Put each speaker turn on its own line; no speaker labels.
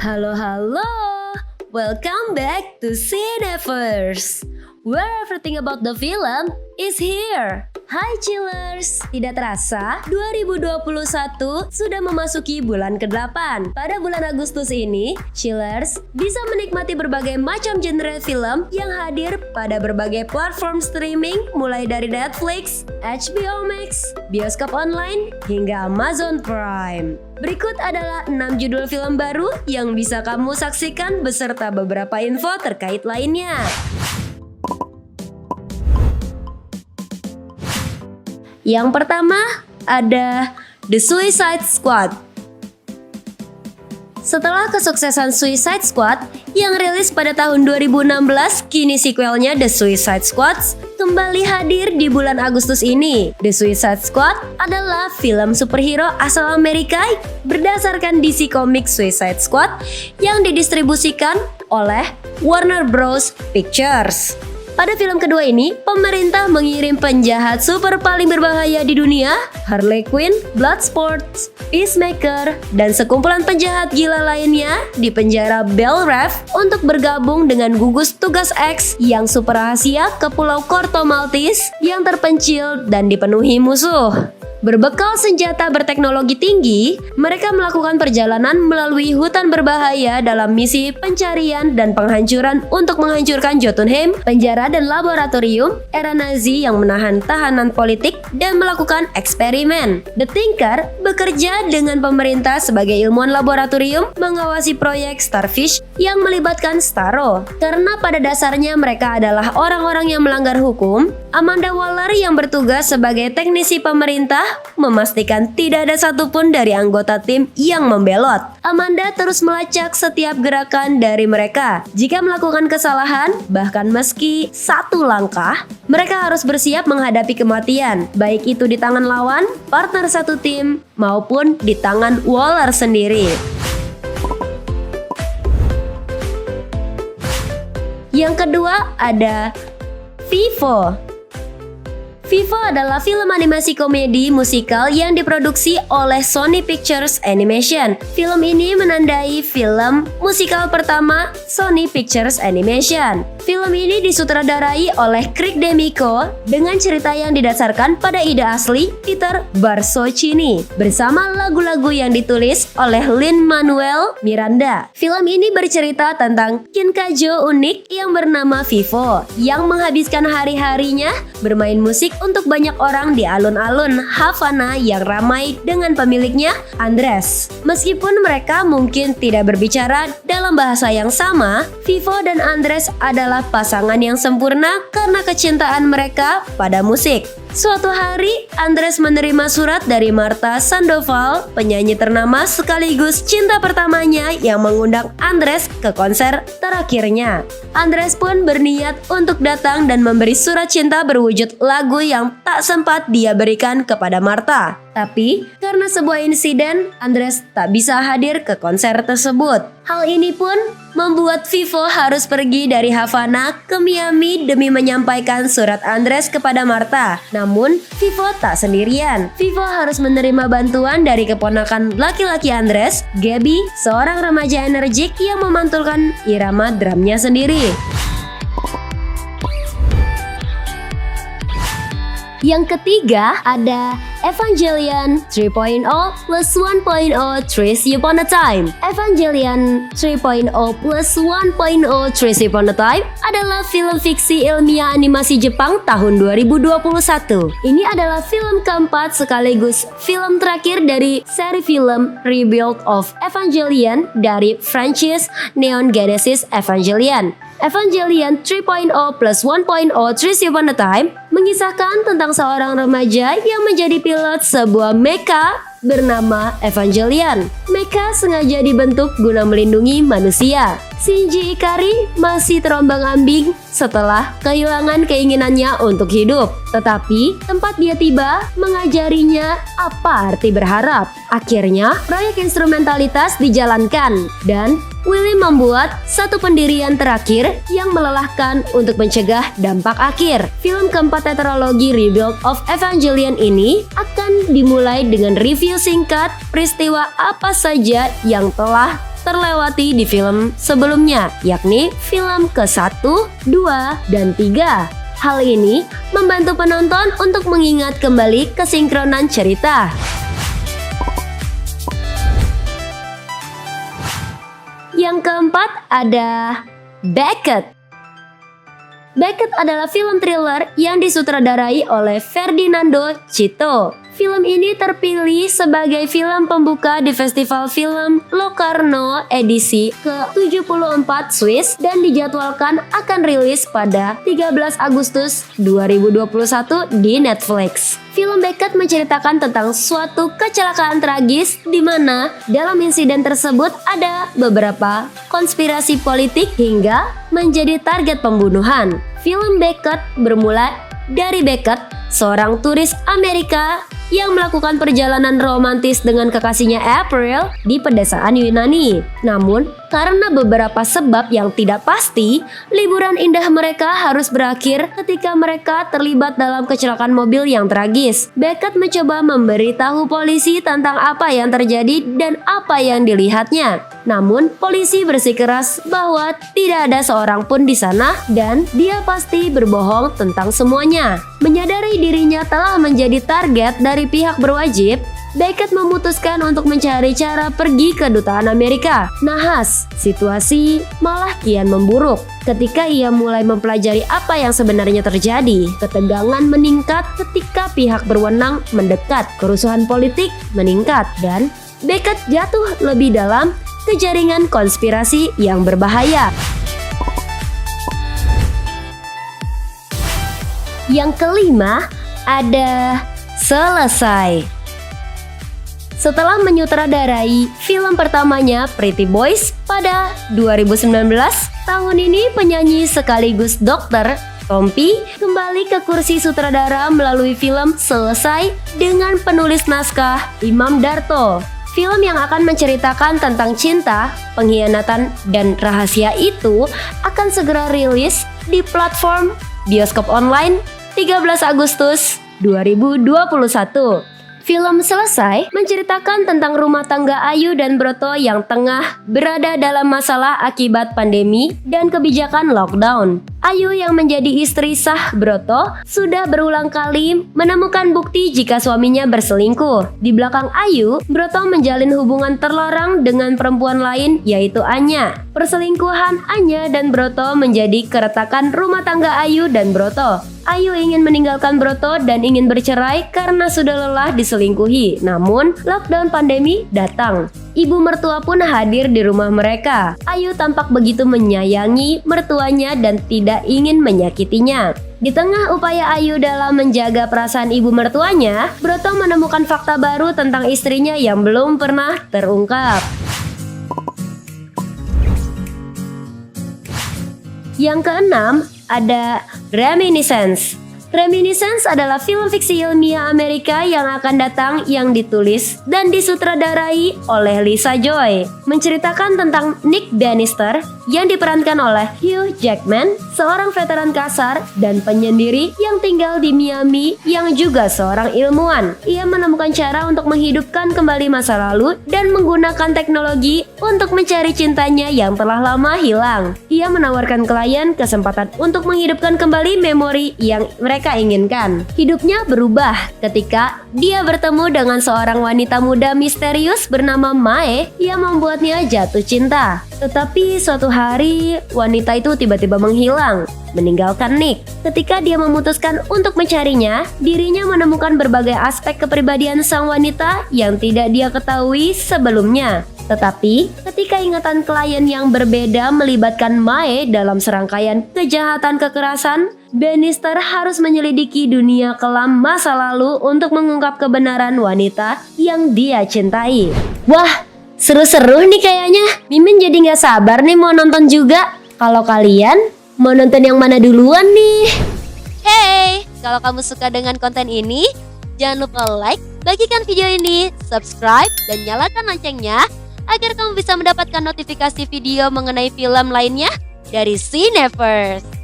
Halo, welcome back to Cineverse, where everything about the film is here. Hai chillers, tidak terasa 2021 sudah memasuki bulan ke-8. Pada bulan Agustus ini, chillers bisa menikmati berbagai macam genre film yang hadir pada berbagai platform streaming mulai dari Netflix, HBO Max, bioskop online, hingga Amazon Prime. Berikut adalah 6 judul film baru yang bisa kamu saksikan beserta beberapa info terkait lainnya. Yang pertama ada The Suicide Squad. Setelah kesuksesan Suicide Squad yang rilis pada tahun 2016, kini sequelnya The Suicide Squad kembali hadir di bulan Agustus ini. The Suicide Squad adalah film superhero asal Amerika berdasarkan DC Comics Suicide Squad yang didistribusikan oleh Warner Bros. Pictures. Pada film kedua ini, pemerintah mengirim penjahat super paling berbahaya di dunia, Harley Quinn, Bloodsport, Peacemaker, dan sekumpulan penjahat gila lainnya di penjara Belle Reve untuk bergabung dengan gugus tugas X yang super rahasia ke Pulau Corto Maltese yang terpencil dan dipenuhi musuh. Berbekal senjata berteknologi tinggi, mereka melakukan perjalanan melalui hutan berbahaya dalam misi pencarian dan penghancuran untuk menghancurkan Jotunheim, penjara dan laboratorium era Nazi yang menahan tahanan politik dan melakukan eksperimen. The Thinker bekerja dengan pemerintah sebagai ilmuwan laboratorium mengawasi proyek Starfish yang melibatkan Starro. Karena pada dasarnya mereka adalah orang-orang yang melanggar hukum, Amanda Waller yang bertugas sebagai teknisi pemerintah memastikan tidak ada satupun dari anggota tim yang membelot. Amanda terus melacak setiap gerakan dari mereka. Jika melakukan kesalahan, bahkan meski satu langkah, mereka harus bersiap menghadapi kematian, baik itu di tangan lawan, partner satu tim, maupun di tangan Waller sendiri. Yang kedua ada Vivo. Vivo adalah film animasi komedi musikal yang diproduksi oleh Sony Pictures Animation. Film ini menandai film musikal pertama Sony Pictures Animation. Film ini disutradarai oleh Craig Demico dengan cerita yang didasarkan pada ide asli Peter Barsocchini bersama lagu-lagu yang ditulis oleh Lin-Manuel Miranda. Film ini bercerita tentang Kinkajo unik yang bernama Vivo yang menghabiskan hari-harinya bermain musik untuk banyak orang di alun-alun Havana yang ramai dengan pemiliknya, Andres. Meskipun mereka mungkin tidak berbicara dalam bahasa yang sama, Vivo dan Andres adalah pasangan yang sempurna karena kecintaan mereka pada musik. Suatu hari, Andres menerima surat dari Marta Sandoval, penyanyi ternama sekaligus cinta pertamanya yang mengundang Andres ke konser terakhirnya. Andres pun berniat untuk datang dan memberi surat cinta berwujud lagu yang tak sempat dia berikan kepada Marta. Tapi, karena sebuah insiden, Andres tak bisa hadir ke konser tersebut. Hal ini pun membuat Vivo harus pergi dari Havana ke Miami demi menyampaikan surat Andres kepada Marta. Namun, Vivo tak sendirian. Vivo harus menerima bantuan dari keponakan laki-laki Andres, Gabby, seorang remaja energik yang memantulkan irama drumnya sendiri. Yang ketiga ada Evangelion 3.0 plus 1.0 Trace Upon a Time. Evangelion 3.0 plus 1.0 Trace Upon a Time adalah film fiksi ilmiah animasi Jepang tahun 2021. Ini adalah film keempat sekaligus film terakhir dari seri film Rebuild of Evangelion dari franchise Neon Genesis Evangelion. Evangelion 3.0 plus 1.0 Trace Upon a Time mengisahkan tentang seorang remaja yang menjadi pilot sebuah mecha bernama Evangelion. Mecha sengaja dibentuk guna melindungi manusia. Shinji Ikari masih terombang-ambing setelah kehilangan keinginannya untuk hidup. Tetapi tempat dia tiba mengajarinya apa arti berharap. Akhirnya proyek instrumentalitas dijalankan dan Willy membuat satu pendirian terakhir yang melelahkan untuk mencegah dampak akhir. Film keempat tetralogi Rebuild of Evangelion ini akan dimulai dengan review singkat peristiwa apa saja yang telah terlewati di film sebelumnya, yakni film ke-1, 2, dan 3. Hal ini membantu penonton untuk mengingat kembali kesinkronan cerita. Yang keempat ada Beckett. Beckett adalah film thriller yang disutradarai oleh Ferdinando Cito. Film ini terpilih sebagai film pembuka di Festival Film Locarno edisi ke-74 Swiss dan dijadwalkan akan rilis pada 13 Agustus 2021 di Netflix. Film Beckett menceritakan tentang suatu kecelakaan tragis di mana dalam insiden tersebut ada beberapa konspirasi politik hingga menjadi target pembunuhan. Film Beckett bermula dari Beckett, seorang turis Amerika yang melakukan perjalanan romantis dengan kekasihnya April di pedesaan Yunani. Namun, karena beberapa sebab yang tidak pasti, liburan indah mereka harus berakhir ketika mereka terlibat dalam kecelakaan mobil yang tragis. Beckett mencoba memberitahu polisi tentang apa yang terjadi dan apa yang dilihatnya. Namun, polisi bersikeras bahwa tidak ada seorang pun di sana dan dia pasti berbohong tentang semuanya. Menyadari dirinya telah menjadi target dari pihak berwajib, Beckett memutuskan untuk mencari cara pergi ke dutaan Amerika. Nahas, situasi malah kian memburuk. Ketika ia mulai mempelajari apa yang sebenarnya terjadi, ketegangan meningkat ketika pihak berwenang mendekat, kerusuhan politik meningkat, dan Beckett jatuh lebih dalam ke jaringan konspirasi yang berbahaya. Yang kelima ada Selesai. Setelah menyutradarai film pertamanya Pretty Boys pada 2019, tahun ini penyanyi sekaligus dokter Tompi kembali ke kursi sutradara melalui film Selesai dengan penulis naskah Imam Darto. Film yang akan menceritakan tentang cinta, pengkhianatan, dan rahasia itu akan segera rilis di platform bioskop online 13 Agustus 2021. Film Selesai menceritakan tentang rumah tangga Ayu dan Broto yang tengah berada dalam masalah akibat pandemi dan kebijakan lockdown. Ayu yang menjadi istri sah Broto sudah berulang kali menemukan bukti jika suaminya berselingkuh. Di belakang Ayu, Broto menjalin hubungan terlarang dengan perempuan lain yaitu Anya. Perselingkuhan Anya dan Broto menjadi keretakan rumah tangga Ayu dan Broto. Ayu ingin meninggalkan Broto dan ingin bercerai karena sudah lelah diselingkuhi. Namun, lockdown pandemi datang. Ibu mertua pun hadir di rumah mereka. Ayu tampak begitu menyayangi mertuanya dan tidak ingin menyakitinya. Di tengah upaya Ayu dalam menjaga perasaan ibu mertuanya, Broto menemukan fakta baru tentang istrinya yang belum pernah terungkap. Yang keenam ada Reminiscence. Reminiscence adalah film fiksi ilmiah Amerika yang akan datang yang ditulis dan disutradarai oleh Lisa Joy. Menceritakan tentang Nick Bannister yang diperankan oleh Hugh Jackman, seorang veteran kasar dan penyendiri yang tinggal di Miami yang juga seorang ilmuwan. Ia menemukan cara untuk menghidupkan kembali masa lalu dan menggunakan teknologi untuk mencari cintanya yang telah lama hilang. Ia menawarkan klien kesempatan untuk menghidupkan kembali memori yang mereka inginkan. Hidupnya berubah ketika dia bertemu dengan seorang wanita muda misterius bernama Mae yang membuatnya jatuh cinta. Tetapi suatu hari wanita itu tiba-tiba menghilang, meninggalkan Nick. Ketika dia memutuskan untuk mencarinya, dirinya menemukan berbagai aspek kepribadian sang wanita yang tidak dia ketahui sebelumnya. Tetapi, ketika ingatan klien yang berbeda melibatkan Mae dalam serangkaian kejahatan kekerasan, Bannister harus menyelidiki dunia kelam masa lalu untuk mengungkap kebenaran wanita yang dia cintai. Wah, seru-seru nih kayaknya. Mimin jadi gak sabar nih mau nonton juga. Kalau kalian mau nonton yang mana duluan nih?
Hey, kalau kamu suka dengan konten ini, jangan lupa like, bagikan video ini, subscribe, dan nyalakan loncengnya agar kamu bisa mendapatkan notifikasi video mengenai film lainnya dari Cineverse.